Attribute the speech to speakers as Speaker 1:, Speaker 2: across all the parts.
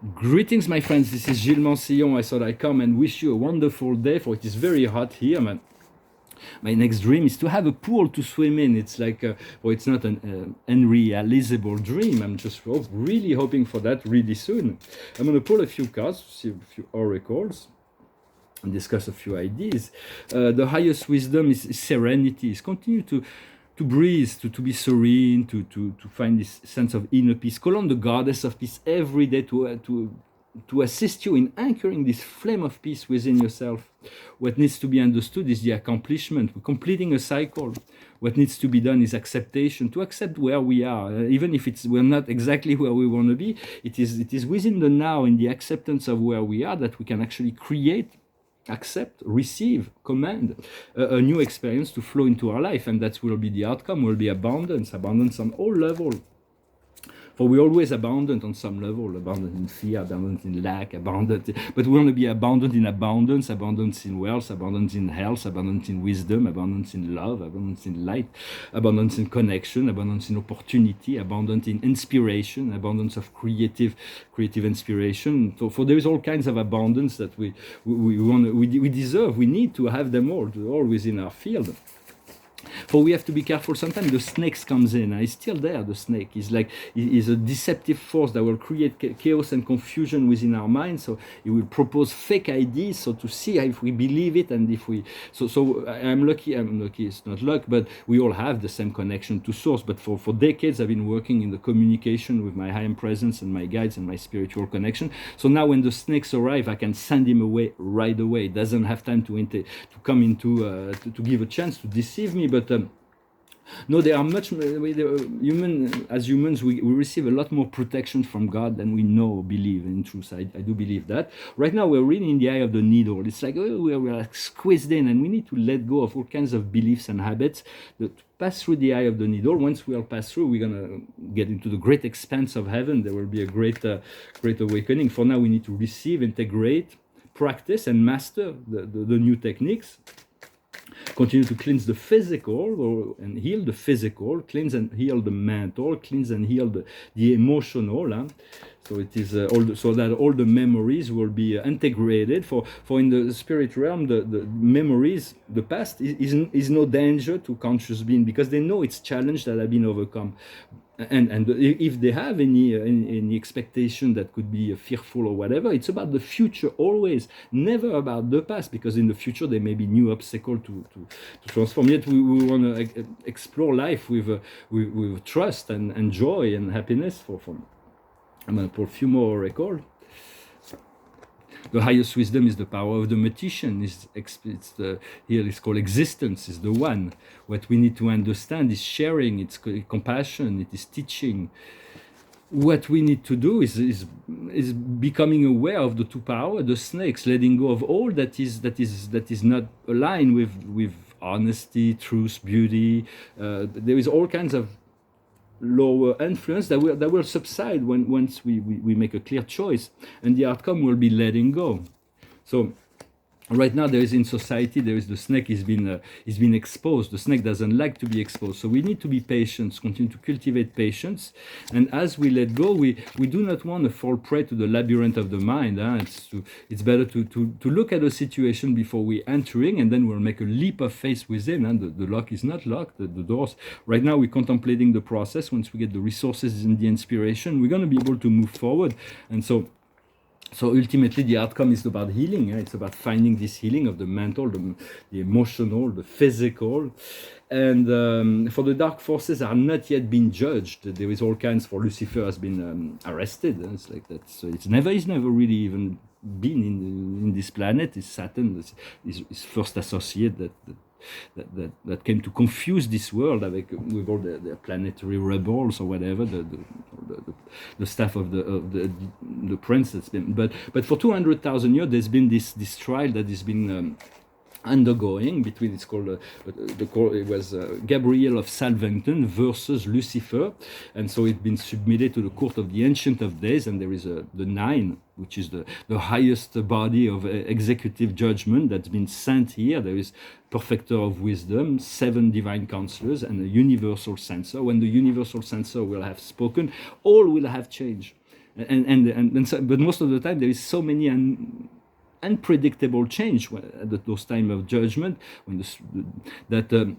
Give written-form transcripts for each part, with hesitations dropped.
Speaker 1: Greetings, my friends. This is Gilles Mansillon. I thought I'd come and wish you a wonderful day, for it is very hot here. My next dream is to have a pool to swim in. It's like, well, it's not an unrealizable dream. I'm just really hoping for that really soon. I'm going to pull a few cards, see a few oracles, and discuss a few ideas. The highest wisdom is serenity. Is continue to breathe, to be serene, to find this sense of inner peace. Call on the goddess of peace every day to assist you in anchoring this flame of peace within yourself. What needs to be understood is the accomplishment. We're completing a cycle. What needs to be done is acceptation, to accept where we are, even if we're not exactly where we want to be. It is within the now, in the acceptance of where we are, that we can actually create, accept, receive, command a new experience to flow into our life, and that will be the outcome. Will be abundance on all levels. For we're always abundant on some level, abundant in fear, abundant in lack, abundant. But we want to be abundant in abundance, abundance in wealth, abundance in health, abundance in wisdom, abundance in love, abundance in light, abundance in connection, abundance in opportunity, abundance in inspiration, abundance of creative inspiration. So for there is all kinds of abundance that we deserve. We need to have them all within our field. For we have to be careful. Sometimes the snakes comes in. He's still there. The snake is a deceptive force that will create chaos and confusion within our minds. So he will propose fake ideas. So to see if we believe it, and if we so I'm lucky. It's not luck, but we all have the same connection to source. But for decades, I've been working in the communication with my higher presence and my guides and my spiritual connection. So now when the snakes arrive, I can send him away right away. It doesn't have time to come into to give a chance to deceive me. But no, they are much as humans, we receive a lot more protection from God than we know, believe in truth. I do believe that. Right now, we're really in the eye of the needle. It's like we're like squeezed in, and we need to let go of all kinds of beliefs and habits to pass through the eye of the needle. Once we all pass through, we're going to get into the great expanse of heaven. There will be a great awakening. For now, we need to receive, integrate, practice, and master the new techniques. Continue to cleanse the physical and heal the physical, cleanse and heal the mental, cleanse and heal the emotional. So it is so that all the memories will be integrated. For in the spirit realm, the memories, the past is no danger to conscious being, because they know it's challenge that have been overcome. And if they have any expectation that could be fearful or whatever, it's about the future always, never about the past, because in the future there may be new obstacle to transform. Yet we want to explore life with trust and joy and happiness. I'm going to pull a few more records. The highest wisdom is the power of the magician. Here it's called existence, is the one. What we need to understand is sharing, it's compassion, it is teaching. What we need to do is becoming aware of the two power, the snakes, letting go of all that is not aligned with honesty, truth, beauty. There is all kinds of lower influence that will subside once we make a clear choice, and the outcome will be letting go. So right now there is in society, there is the snake is being exposed. The snake doesn't like to be exposed, so we need to be patient, continue to cultivate patience, and as we let go, we do not want to fall prey to the labyrinth of the mind. It's better to look at a situation before we entering, and then we'll make a leap of faith within. And the lock is not locked, the doors. Right now we're contemplating the process. Once we get the resources and the inspiration, we're going to be able to move forward. And so ultimately, the outcome is about healing. It's about finding this healing of the mental, the emotional, the physical. And for the dark forces are not yet been judged. There is all kinds. For Lucifer has been arrested. It's like that. So he's never really even been in this planet. It's Saturn, his first associate that came to confuse this world with all the planetary rebels or whatever, the staff of the prince that's been. But for 200,000 years, there's been this trial that has been undergoing between, it's called it was Gabriel of Salvington versus Lucifer, and so it's been submitted to the court of the Ancient of Days, and there is the Nine, which is the highest body of executive judgment that's been sent here. There is Perfecter of Wisdom, 7 divine counselors, and a universal censor. When the universal censor will have spoken, all will have changed. And so, but most of the time there is so many unpredictable change at those time of judgment when that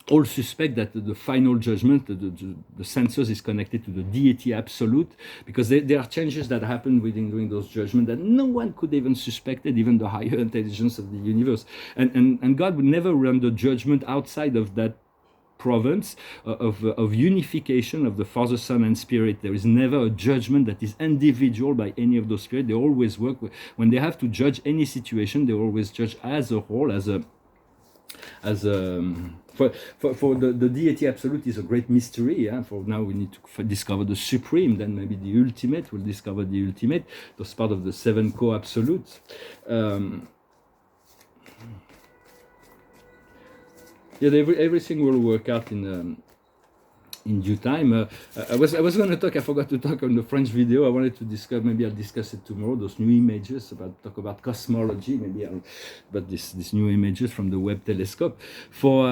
Speaker 1: all suspect that the final judgment, the census is connected to the deity absolute, because there are changes that happen during those judgments that no one could even suspect it, even the higher intelligence of the universe. And God would never render judgment outside of that province of unification of the Father, Son, and Spirit. There is never a judgment that is individual by any of those spirits. They always work when they have to judge any situation. They always judge as a whole, for the deity absolute is a great mystery. For now we need to discover the supreme, then maybe the ultimate. We'll discover the ultimate. That's part of the seven co-absolutes. Everything will work out in due time. I was going to talk. I forgot to talk on the French video. I wanted to discuss. Maybe I'll discuss it tomorrow. Those new images talk about cosmology. Maybe about these new images from the Webb telescope. For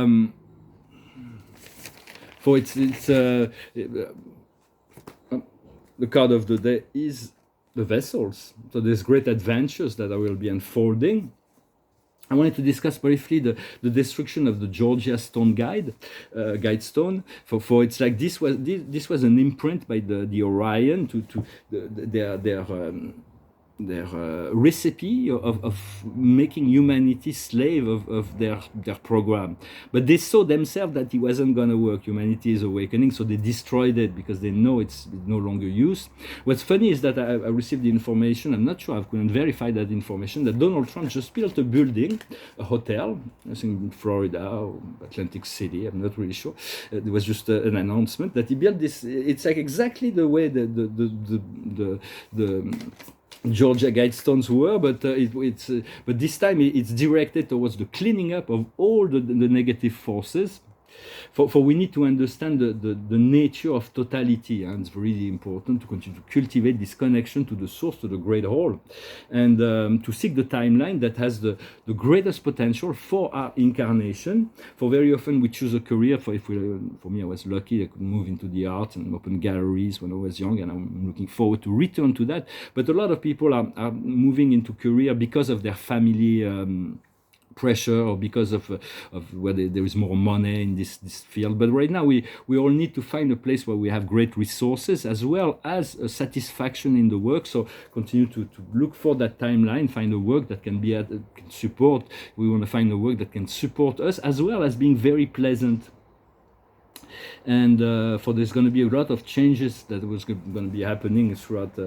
Speaker 1: it's the card of the day is the vessels. So there's great adventures that I will be unfolding. I wanted to discuss briefly the destruction of the Georgia stone guide stone. For it's like this was an imprint by the Orion to their recipe of making humanity slave of their program. But they saw themselves that it wasn't going to work. Humanity is awakening, so they destroyed it because they know it's no longer used. What's funny is that I received the information, I'm not sure, I couldn't verify that information, that Donald Trump just built a building, a hotel, I think in Florida or Atlantic City, I'm not really sure. It was just an announcement that he built this. It's like exactly the way the Georgia Guidestones were, but but this time it's directed towards the cleaning up of all the negative forces. For we need to understand the nature of totality, and it's really important to continue to cultivate this connection to the source, to the great whole, and to seek the timeline that has the greatest potential for our incarnation. For very often we choose a career. For me, I was lucky I could move into the art and open galleries when I was young, and I'm looking forward to return to that. But a lot of people are moving into career because of their family pressure, or because of where there is more money in this field. But right now we all need to find a place where we have great resources as well as a satisfaction in the work. So continue to look for that timeline, find a work that can support. We want to find a work that can support us as well as being very pleasant. And for there's going to be a lot of changes that was going to be happening throughout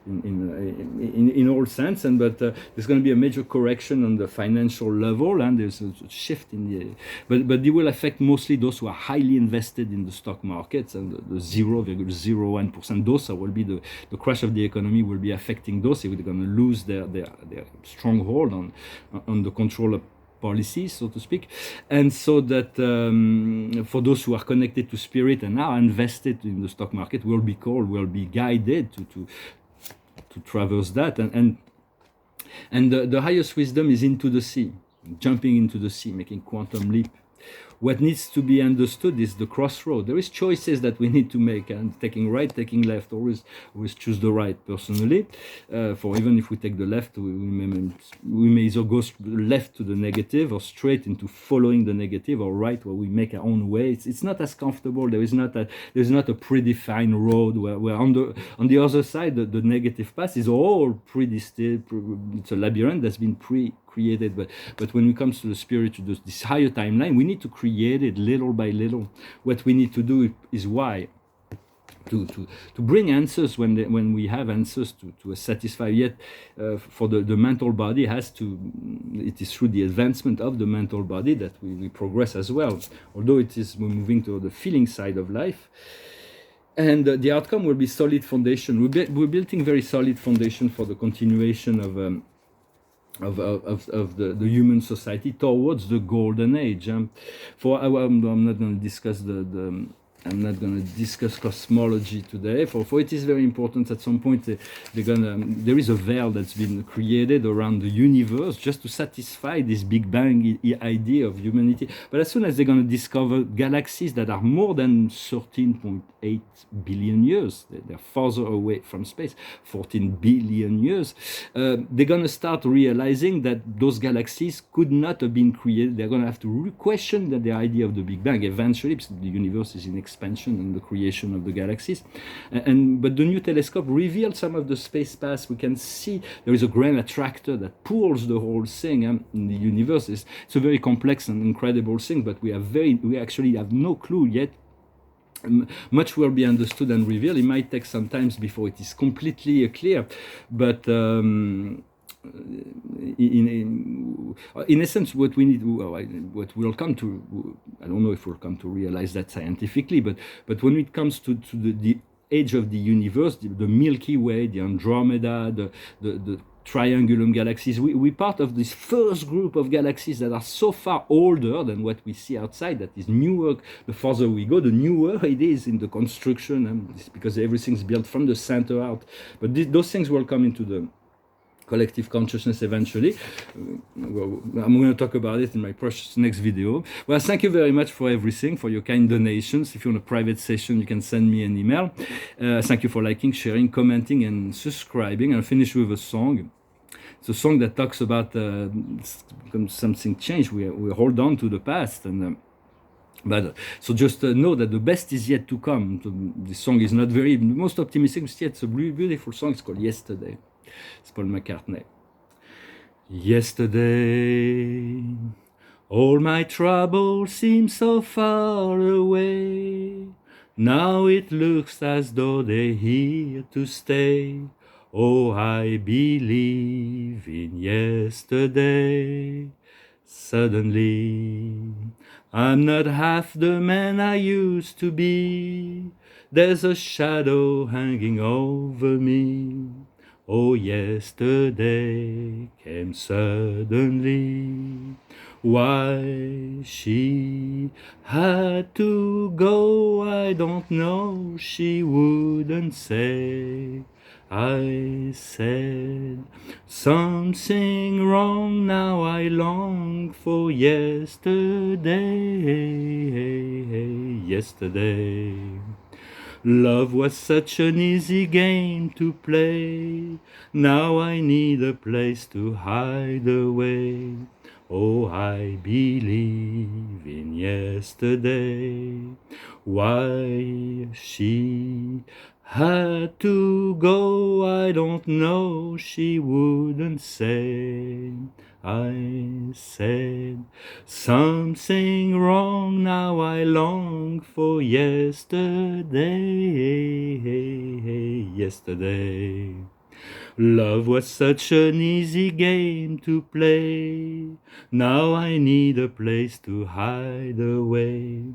Speaker 1: in all sense, but there's going to be a major correction on the financial level, and there's a shift in but it will affect mostly those who are highly invested in the stock markets, and the 0.01%. Those will be the crash of the economy will be affecting those. They're going to lose their stronghold on the control of policies, so to speak. And so that for those who are connected to spirit and are invested in the stock market, will be guided to traverse that, and the highest wisdom is into the sea, jumping into the sea, making quantum leap. What needs to be understood is the crossroad. There is choices that we need to make, and taking right, taking left. Always choose the right. Personally, for even if we take the left, we may either go left to the negative, or straight into following the negative, or right where we make our own way. It's not as comfortable. There's not a predefined road where on the other side the negative path is all predestined. It's a labyrinth that's been created, but when it comes to the spirit, to this higher timeline, we need to create it little by little. What we need to do is to bring answers when we have answers to satisfy. Yet for the mental body it is through the advancement of the mental body that we progress as well, although we're moving to the feeling side of life. And the outcome will be solid foundation. We're building very solid foundation for the continuation of the human society towards the golden age. I'm not going to discuss the I'm not going to discuss cosmology today. For it is very important. At some point, there is a veil that's been created around the universe just to satisfy this Big Bang idea of humanity. But as soon as they're going to discover galaxies that are more than 13.8 billion years, they're farther away from space, 14 billion years, they're going to start realizing that those galaxies could not have been created. They're going to have to question the idea of the Big Bang eventually, because the universe is in expansion and the creation of the galaxies. But the new telescope revealed some of the space past. We can see there is a grand attractor that pulls the whole thing in the universe. It's a very complex and incredible thing, but we actually have no clue yet. Much will be understood and revealed. It might take some time before it is completely clear, but in essence, what we need, what we'll come to, I don't know if we'll come to realize that scientifically, but when it comes to the age of the universe, the Milky Way, the Andromeda, the Triangulum galaxies, we're part of this first group of galaxies that are so far older than what we see outside, that is newer. The farther we go, the newer it is in the construction, because everything's built from the center out. But those things will come into the collective consciousness eventually. Well, I'm going to talk about it in my next video. Well, thank you very much for everything, for your kind donations. If you want a private session, you can send me an email. Thank you for liking, sharing, commenting, and subscribing. I'll finish with a song. It's a song that talks about something changed. We hold on to the past, and but so just know that the best is yet to come. This song is not the most optimistic, but yet it's a beautiful song. It's called Yesterday. It's Paul McCartney. Yesterday, all my troubles seem so far away. Now it looks as though they're here to stay. Oh, I believe in yesterday. Suddenly, I'm not half the man I used to be. There's a shadow hanging over me. Oh, yesterday came suddenly. Why she had to go, I don't know, she wouldn't say. I said something wrong, now I long for yesterday. Yesterday, love was such an easy game to play. Now I need a place to hide away. Oh, I believe in yesterday. Why she had to go, I don't know, she wouldn't say. I said something wrong, now I long for yesterday. Yesterday, love was such an easy game to play. Now I need a place to hide away.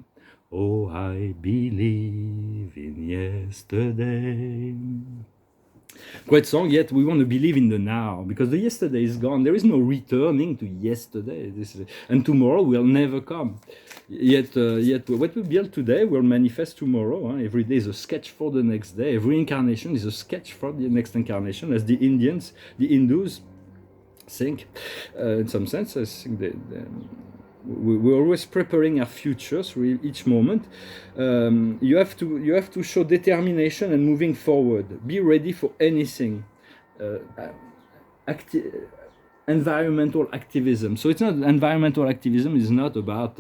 Speaker 1: Oh, I believe in yesterday. Great song, yet we want to believe in the now, because the yesterday is gone. There is no returning to yesterday. And tomorrow will never come. Yet what we build today will manifest tomorrow. Huh? Every day is a sketch for the next day. Every incarnation is a sketch for the next incarnation, as the Hindus think. In some sense, I think we're always preparing our futures through each moment. You have to show determination and moving forward. Be ready for anything. Environmental activism. So it's not environmental activism is not about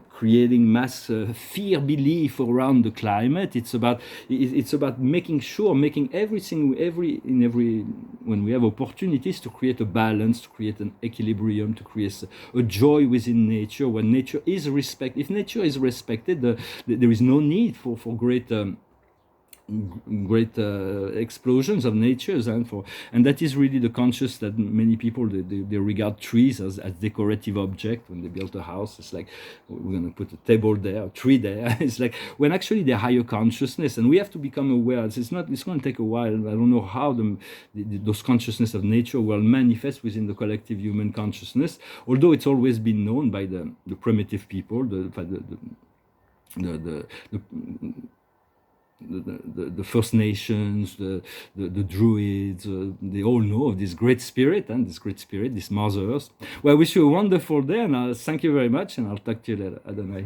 Speaker 1: creating mass fear belief around the climate. It's about making everything when we have opportunities to create a balance, to create an equilibrium, to create a joy within nature. When nature is respected, if nature is respected, there is no need for great explosions of natures, and that is really the conscious that many people they regard trees as decorative object. When they build a house, it's like we're going to put a table there, a tree there. It's like when actually they're higher consciousness, and we have to become aware. It's going to take a while. I don't know how those consciousness of nature will manifest within the collective human consciousness, although it's always been known by the primitive people, the the First Nations, the Druids, they all know of this great spirit, and this great spirit, this Mother Earth. Well, I wish you a wonderful day, and thank you very much, and I'll talk to you later. Adonai.